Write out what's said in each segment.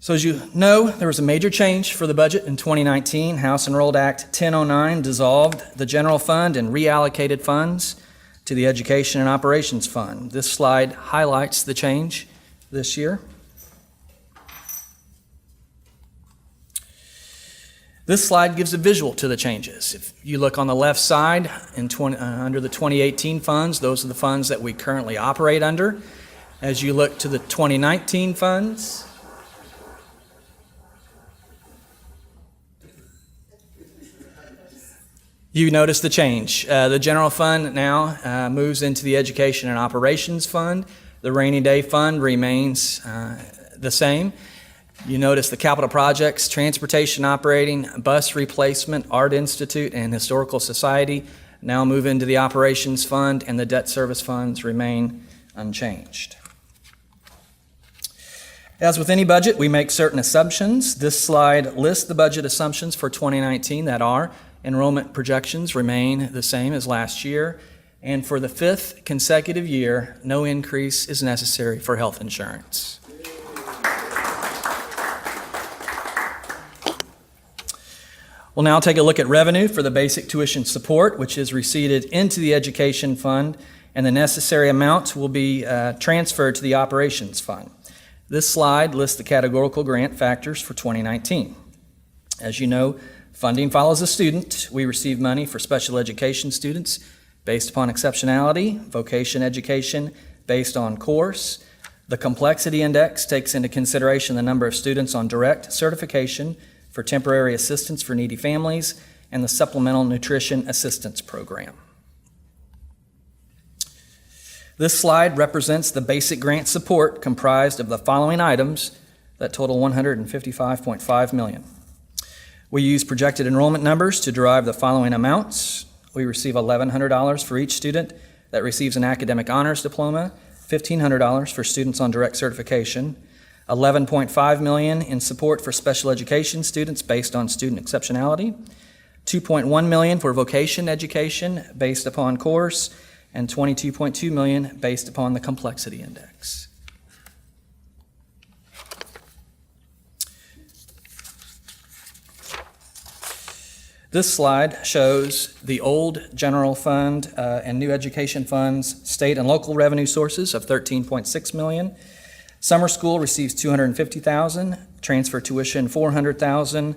So as you know, there was a major change for the budget in 2019. House Enrolled Act 1009 dissolved the general fund and reallocated funds to the Education and Operations Fund. This slide highlights the change this year. This slide gives a visual to the changes. If you look on the left side under the 2018 funds, those are the funds that we currently operate under. As you look to the 2019 funds, you notice the change. The general fund now moves into the Education and Operations Fund. The rainy day fund remains the same. You notice the capital projects, transportation operating, bus replacement, Art Institute, and Historical Society now move into the Operations Fund, and the debt service funds remain unchanged. As with any budget, we make certain assumptions. This slide lists the budget assumptions for 2019 that are: enrollment projections remain the same as last year, and for the 5th consecutive year, no increase is necessary for health insurance. We'll now take a look at revenue for the basic tuition support, which is receipted into the Education Fund, and the necessary amount will be transferred to the Operations Fund. This slide lists the categorical grant factors for 2019. As you know, funding follows a student. We receive money for special education students based upon exceptionality, vocation education based on course. The complexity index takes into consideration the number of students on direct certification for temporary assistance for needy families and the Supplemental Nutrition Assistance Program. This slide represents the basic grant support comprised of the following items that total $155.5 million. We use projected enrollment numbers to derive the following amounts. We receive $1,100 for each student that receives an academic honors diploma, $1,500 for students on direct certification, $11.5 million in support for special education students based on student exceptionality, $2.1 million for vocation education based upon course, and $22.2 million based upon the complexity index. This slide shows the old general fund and new education funds, state and local revenue sources of $13.6 million. Summer school receives $250,000, transfer tuition $400,000.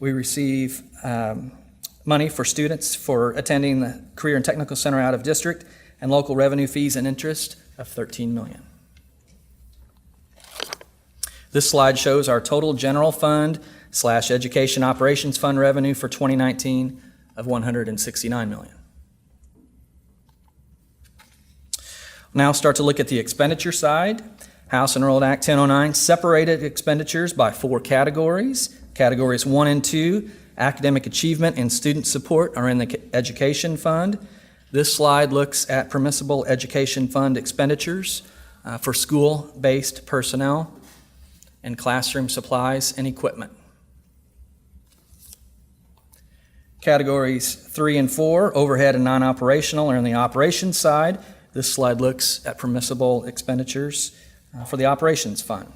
We receive money for students for attending the Career and Technical Center out of district, and local revenue fees and interest of $13 million. This slide shows our total general fund / education operations fund revenue for 2019 of $169 million. Now start to look at the expenditure side. House Enrolled Act 1009 separated expenditures by 4 categories. Categories 1 and 2, academic achievement and student support, are in the Education Fund. This slide looks at permissible Education Fund expenditures for school-based personnel and classroom supplies and equipment. Categories 3 and 4, overhead and non-operational, are in the operations side. This slide looks at permissible expenditures for the Operations Fund.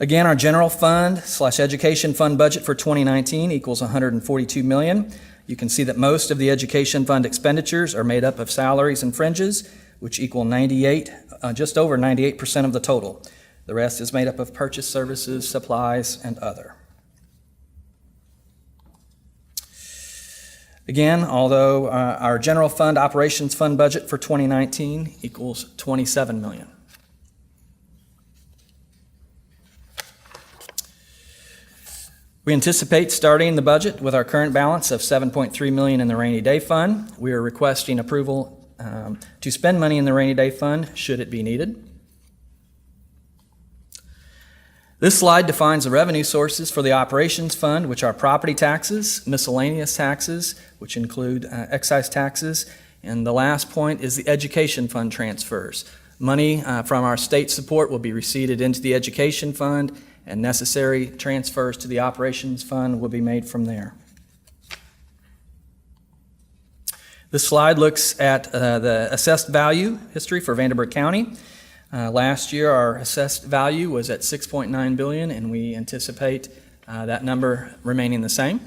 Again, our general fund / education fund budget for 2019 equals $142 million. You can see that most of the education fund expenditures are made up of salaries and fringes, which equal just over 98% of the total. The rest is made up of purchase services, supplies, and other. Again, although our general fund operations fund budget for 2019 equals $27 million. We anticipate starting the budget with our current balance of $7.3 million in the rainy day fund. We are requesting approval to spend money in the rainy day fund should it be needed. This slide defines the revenue sources for the operations fund, which are property taxes, miscellaneous taxes, which include excise taxes, and the last point is the education fund transfers. Money from our state support will be receipted into the education fund, and necessary transfers to the operations fund will be made from there. This slide looks at the assessed value history for Vanderburgh County. Last year, our assessed value was at $6.9 billion, and we anticipate that number remaining the same.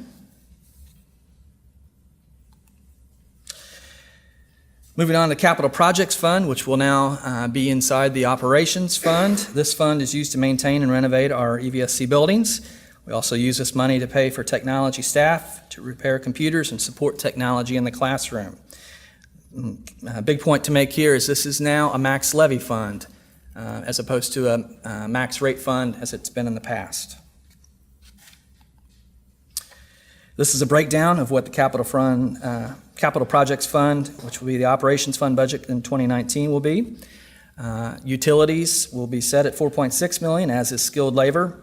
Moving on to Capital Projects Fund, which will now be inside the Operations Fund. This fund is used to maintain and renovate our EVSC buildings. We also use this money to pay for technology staff, to repair computers, and support technology in the classroom. A big point to make here is this is now a max levy fund, as opposed to a max rate fund as it's been in the past. This is a breakdown of what the Capital Projects Fund, which will be the Operations Fund budget in 2019, will be. Utilities will be set at $4.6 million, as is skilled labor.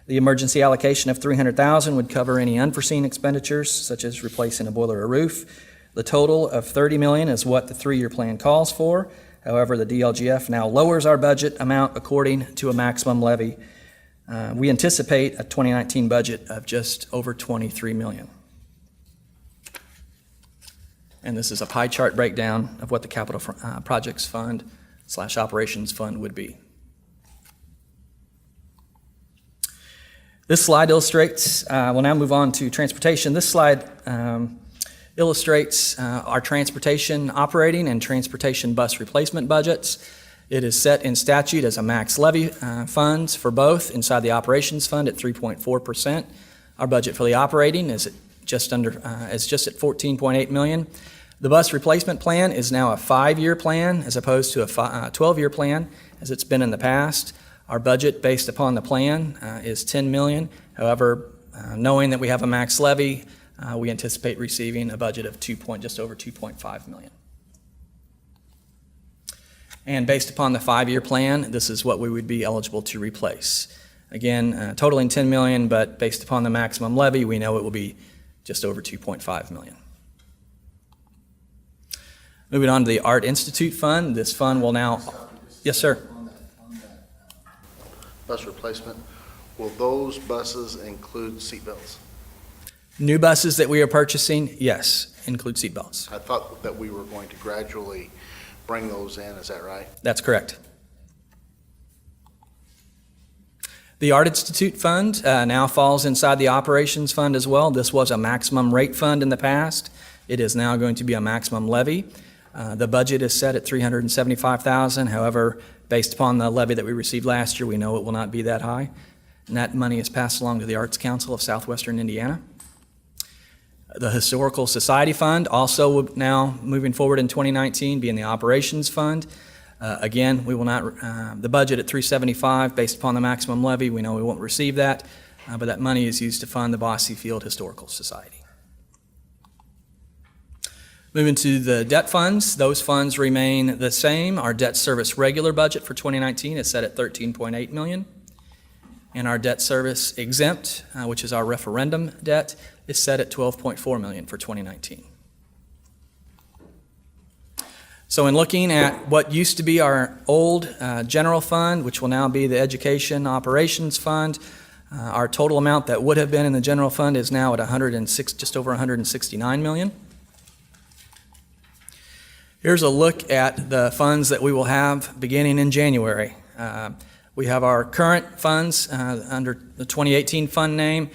The emergency allocation of $300,000 would cover any unforeseen expenditures, such as replacing a boiler or roof. The total of $30 million is what the 3-year plan calls for. However, the DLGF now lowers our budget amount according to a maximum levy. We anticipate a 2019 budget of just over $23 million. And this is a pie chart breakdown of what the Capital Projects Fund / Operations Fund would be. This slide illustrates, we'll now move on to transportation. This slide illustrates our transportation operating and transportation bus replacement budgets. It is set in statute as a max levy funds for both inside the Operations Fund at 3.4%. Our budget for the operating is just at $14.8 million. The bus replacement plan is now a 5-year plan as opposed to a 12-year plan as it's been in the past. Our budget based upon the plan is $10 million. However, knowing that we have a max levy, we anticipate receiving a budget of just over $2.5 million. And based upon the 5-year plan, this is what we would be eligible to replace. Again, totaling $10 million, but based upon the maximum levy, we know it will be just over $2.5 million. Moving on to the Art Institute Fund. This fund will now... Yes, sir. On that bus replacement, will those buses include seatbelts? New buses that we are purchasing, yes, include seatbelts. I thought that we were going to gradually bring those in, is that right? That's correct. The Art Institute Fund now falls inside the Operations Fund as well. This was a maximum rate fund in the past. It is now going to be a maximum levy. The budget is set at $375,000. However, based upon the levy that we received last year, we know it will not be that high. And that money is passed along to the Arts Council of Southwestern Indiana. The Historical Society Fund also now moving forward in 2019 being the Operations Fund. Again, we will not, the budget at $375,000 based upon the maximum levy, we know we won't receive that, but that money is used to fund the Bosse Field Historical Society. Moving to the debt funds, those funds remain the same. Our debt service regular budget for 2019 is set at $13.8 million. And our debt service exempt, which is our referendum debt, is set at $12.4 million for 2019. So in looking at what used to be our old general fund, which will now be the Education Operations Fund, our total amount that would have been in the general fund is now at just over $169 million. Here's a look at the funds that we will have beginning in January. We have our current funds under the 2018 fund name.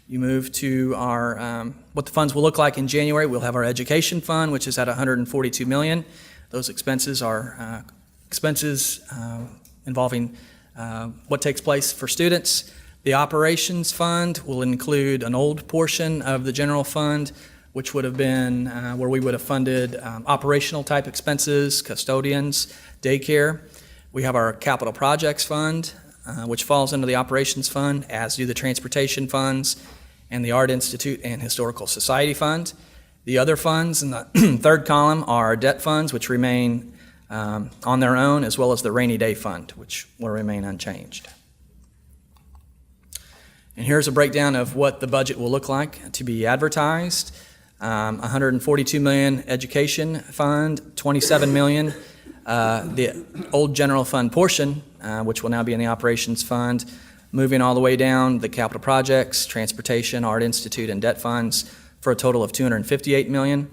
You move to our what the funds will look like in January. We'll have our Education Fund, which is at $142 million. Those expenses are expenses involving what takes place for students. The Operations Fund will include an old portion of the general fund, which would have been where we would have funded operational type expenses, custodians, daycare. We have our Capital Projects Fund, which falls under the Operations Fund, as do the Transportation Funds and the Art Institute and Historical Society Fund. The other funds in the third column are debt funds, which remain on their own, as well as the Rainy Day Fund, which will remain unchanged. And here's a breakdown of what the budget will look like to be advertised. $142 million Education Fund, $27 million the old general fund portion, which will now be in the Operations Fund, moving all the way down the Capital Projects, Transportation, Art Institute, and debt funds for a total of $258 million.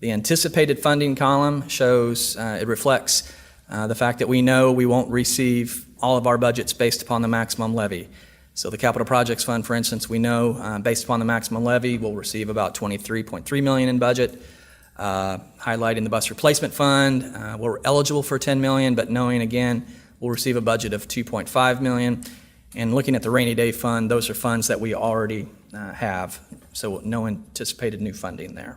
The anticipated funding column shows it reflects the fact that we know we won't receive all of our budgets based upon the maximum levy. So the Capital Projects Fund, for instance, we know based upon the maximum levy, we'll receive about $23.3 million in budget. Highlighting the Bus Replacement Fund, we're eligible for $10 million, but knowing again, we'll receive a budget of $2.5 million. And looking at the Rainy Day Fund, those are funds that we already have, so no anticipated new funding there.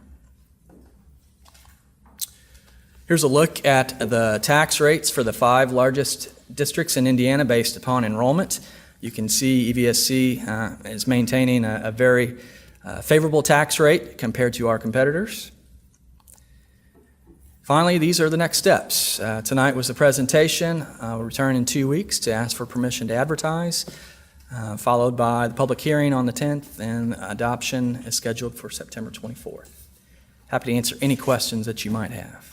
Here's a look at the tax rates for the 5 largest districts in Indiana based upon enrollment. You can see EVSC is maintaining a very favorable tax rate compared to our competitors. Finally, these are the next steps. Tonight was the presentation. We'll return in 2 weeks to ask for permission to advertise, followed by the public hearing on the 10th, and adoption is scheduled for September 24th. Happy to answer any questions that you might have.